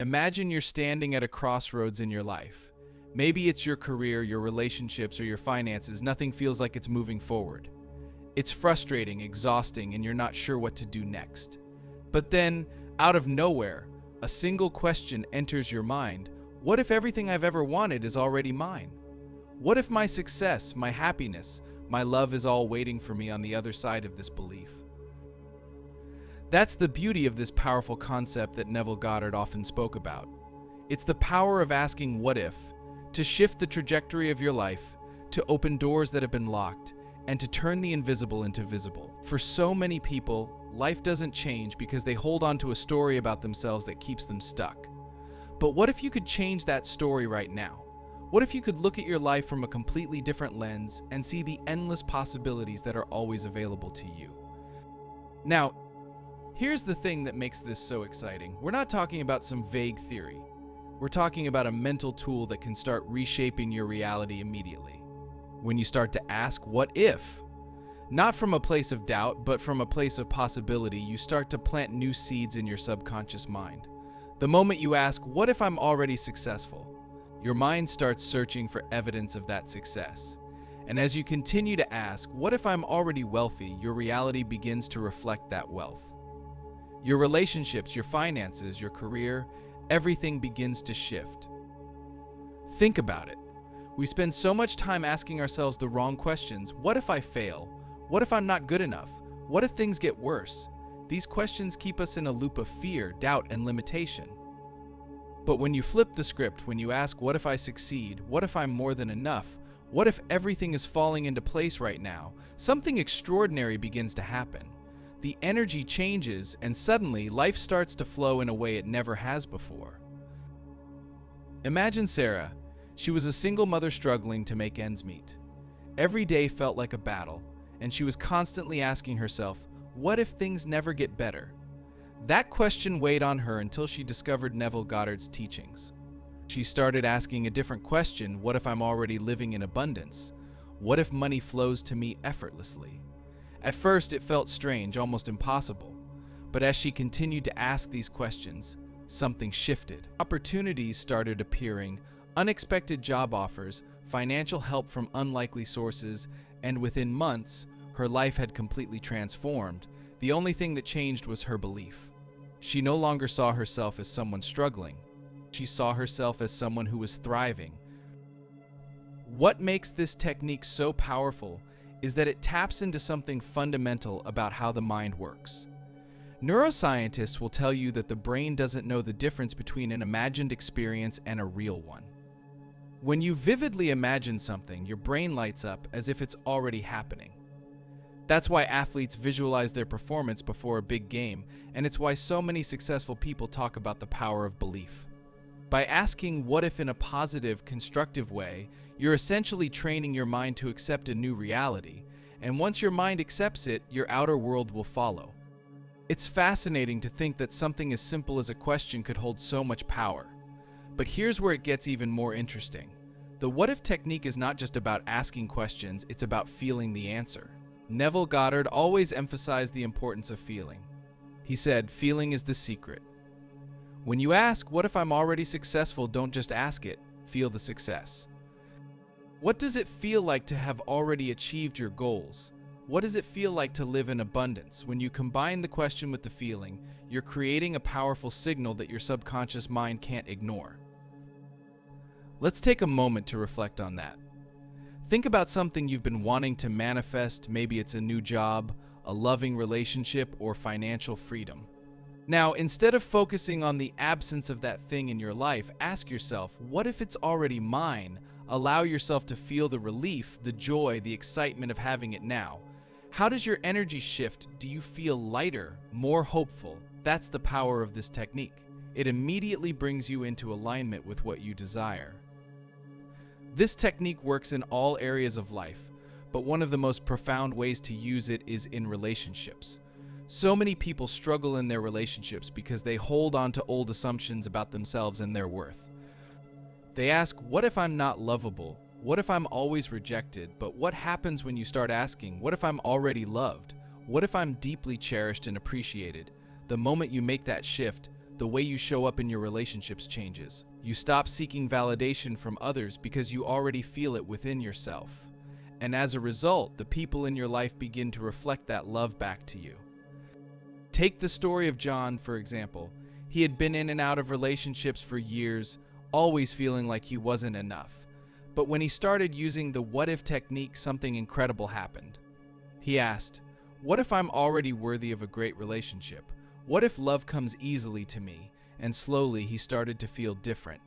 Imagine you're standing at a crossroads in your life. Maybe it's your career, your relationships, or your finances. Nothing feels like it's moving forward. It's frustrating, exhausting, and you're not sure what to do next. But then, out of nowhere, a single question enters your mind. What if everything I've ever wanted is already mine? What if my success, my happiness, my love is all waiting for me on the other side of this belief? That's the beauty of this powerful concept that Neville Goddard often spoke about. It's the power of asking what if, to shift the trajectory of your life, to open doors that have been locked, and to turn the invisible into visible. For so many people, life doesn't change because they hold on to a story about themselves that keeps them stuck. But what if you could change that story right now? What if you could look at your life from a completely different lens and see the endless possibilities that are always available to you? Now, here's the thing that makes this so exciting. We're not talking about some vague theory. We're talking about a mental tool that can start reshaping your reality immediately. When you start to ask, what if? Not from a place of doubt, but from a place of possibility, you start to plant new seeds in your subconscious mind. The moment you ask, what if I'm already successful? Your mind starts searching for evidence of that success. And as you continue to ask, what if I'm already wealthy? Your reality begins to reflect that wealth. Your relationships, your finances, your career, everything begins to shift. Think about it. We spend so much time asking ourselves the wrong questions. What if I fail? What if I'm not good enough? What if things get worse? These questions keep us in a loop of fear, doubt, and limitation. But when you flip the script, when you ask, what if I succeed? What if I'm more than enough? What if everything is falling into place right now? Something extraordinary begins to happen. The energy changes, and suddenly life starts to flow in a way it never has before. Imagine Sarah. She was a single mother struggling to make ends meet. Every day felt like a battle, and she was constantly asking herself, what if things never get better? That question weighed on her until she discovered Neville Goddard's teachings. She started asking a different question. What if I'm already living in abundance? What if money flows to me effortlessly? At first, it felt strange, almost impossible. But as she continued to ask these questions, something shifted. Opportunities started appearing, unexpected job offers, financial help from unlikely sources, and within months, her life had completely transformed. The only thing that changed was her belief. She no longer saw herself as someone struggling. She saw herself as someone who was thriving. What makes this technique so powerful is that it taps into something fundamental about how the mind works. Neuroscientists will tell you that the brain doesn't know the difference between an imagined experience and a real one. When you vividly imagine something, your brain lights up as if it's already happening. That's why athletes visualize their performance before a big game, and it's why so many successful people talk about the power of belief. By asking what if in a positive, constructive way, you're essentially training your mind to accept a new reality, and once your mind accepts it, your outer world will follow. It's fascinating to think that something as simple as a question could hold so much power. But here's where it gets even more interesting. The what if technique is not just about asking questions, it's about feeling the answer. Neville Goddard always emphasized the importance of feeling. He said, feeling is the secret. When you ask, what if I'm already successful, don't just ask it, feel the success. What does it feel like to have already achieved your goals? What does it feel like to live in abundance? When you combine the question with the feeling, you're creating a powerful signal that your subconscious mind can't ignore. Let's take a moment to reflect on that. Think about something you've been wanting to manifest. Maybe it's a new job, a loving relationship, or financial freedom. Now, instead of focusing on the absence of that thing in your life, ask yourself, what if it's already mine? Allow yourself to feel the relief, the joy, the excitement of having it now. How does your energy shift? Do you feel lighter, more hopeful? That's the power of this technique. It immediately brings you into alignment with what you desire. This technique works in all areas of life, but one of the most profound ways to use it is in relationships. So many people struggle in their relationships because they hold on to old assumptions about themselves and their worth. They ask, what if I'm not lovable? What if I'm always rejected? But what happens when you start asking, what if I'm already loved? What if I'm deeply cherished and appreciated? The moment you make that shift, the way you show up in your relationships changes. You stop seeking validation from others because you already feel it within yourself. And as a result, the people in your life begin to reflect that love back to you. Take the story of John, for example. He had been in and out of relationships for years, always feeling like he wasn't enough. But when he started using the what-if technique, something incredible happened. He asked, "What if I'm already worthy of a great relationship? What if love comes easily to me?" And slowly he started to feel different.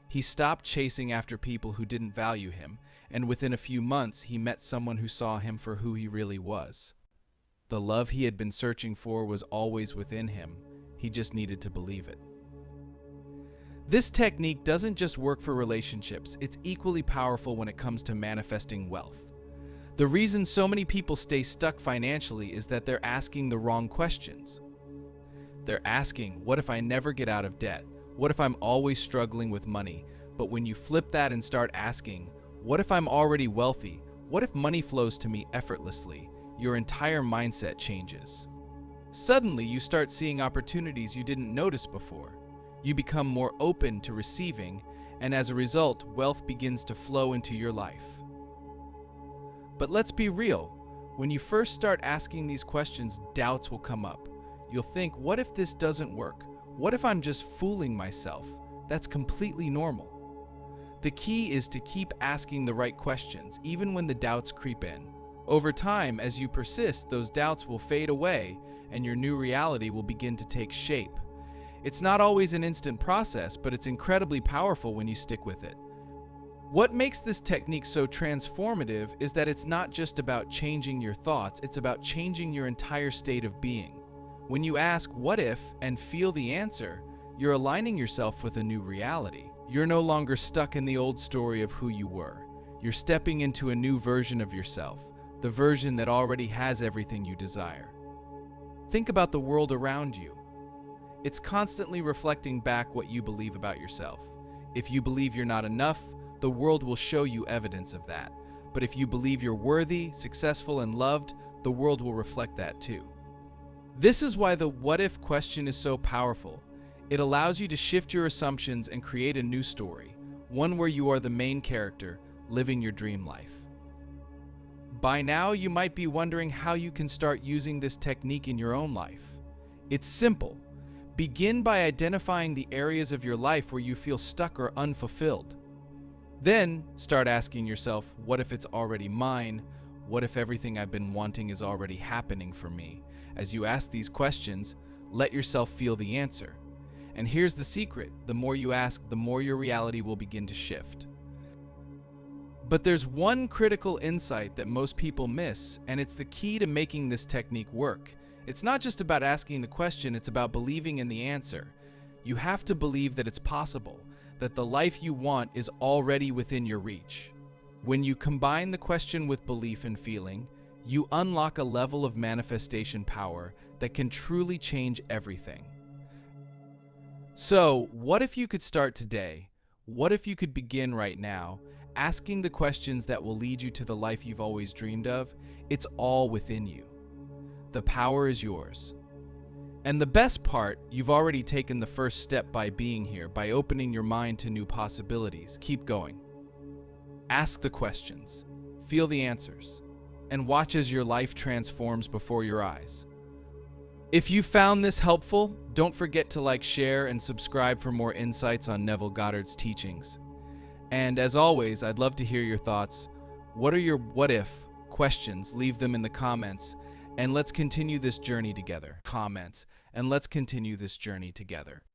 He stopped chasing after people who didn't value him, and within a few months he met someone who saw him for who he really was. The love he had been searching for was always within him. He just needed to believe it. This technique doesn't just work for relationships, it's equally powerful when it comes to manifesting wealth. The reason so many people stay stuck financially is that they're asking the wrong questions. They're asking, what if I never get out of debt? What if I'm always struggling with money? But when you flip that and start asking, what if I'm already wealthy? What if money flows to me effortlessly? Your entire mindset changes. Suddenly, you start seeing opportunities you didn't notice before. You become more open to receiving, and as a result, wealth begins to flow into your life. But let's be real. When you first start asking these questions, doubts will come up. You'll think, what if this doesn't work? What if I'm just fooling myself? That's completely normal. The key is to keep asking the right questions, even when the doubts creep in. Over time, as you persist, those doubts will fade away, and your new reality will begin to take shape. It's not always an instant process, but it's incredibly powerful when you stick with it. What makes this technique so transformative is that it's not just about changing your thoughts, it's about changing your entire state of being. When you ask, what if, and feel the answer, you're aligning yourself with a new reality. You're no longer stuck in the old story of who you were. You're stepping into a new version of yourself, the version that already has everything you desire. Think about the world around you. It's constantly reflecting back what you believe about yourself. If you believe you're not enough, the world will show you evidence of that. But if you believe you're worthy, successful, and loved, the world will reflect that too. This is why the what if question is so powerful. It allows you to shift your assumptions and create a new story, one where you are the main character, living your dream life. By now, you might be wondering how you can start using this technique in your own life. It's simple. Begin by identifying the areas of your life where you feel stuck or unfulfilled. Then, start asking yourself, what if it's already mine? What if everything I've been wanting is already happening for me? As you ask these questions, let yourself feel the answer. And here's the secret: the more you ask, the more your reality will begin to shift. But there's one critical insight that most people miss, and it's the key to making this technique work. It's not just about asking the question, it's about believing in the answer. You have to believe that it's possible, that the life you want is already within your reach. When you combine the question with belief and feeling, you unlock a level of manifestation power that can truly change everything. So, what if you could start today? What if you could begin right now, asking the questions that will lead you to the life you've always dreamed of? It's all within you. The power is yours. And the best part, you've already taken the first step by being here, by opening your mind to new possibilities. Keep going. Ask the questions, feel the answers, and watch as your life transforms before your eyes. If you found this helpful, don't forget to like, share, and subscribe for more insights on Neville Goddard's teachings. And as always, I'd love to hear your thoughts. What are your what if questions? Leave them in the comments. And let's continue this journey together.